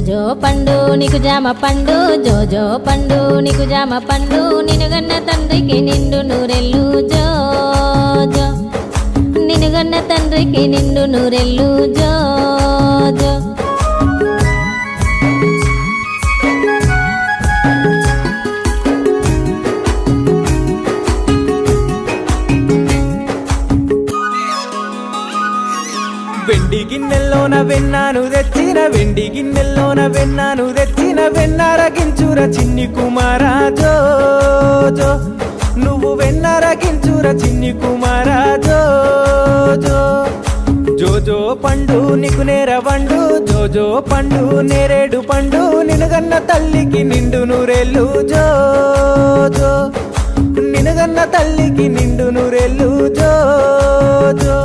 జోజో పండు నీకు జామ పండు, జోజో పండు నీకు జామ పండు, నినుగన్న తండ్రికి నిండు నూరెళ్ళు జోజో, నినుగన్న తండ్రికి నిండు నూరెళ్ళు జోజో. వెండి గిన్నెల్లోన వెన్నాను తెచ్చిన, వెండి గిన్నెల్లోన వెన్నాను తెచ్చిన, వెన్నారగించుర చిన్ని కుమారా జోజో, నువ్వు వెన్నారగించుర చిన్ని కుమారా జోజో. జోజో పండు నీకు నేరవండు, జోజో పండు నేరేడు పండు, నినుగన్న తల్లికి నిండు నూరెళ్ళు జోజో, నినుగన్న తల్లికి నిండు నూరెళ్ళు జోజో.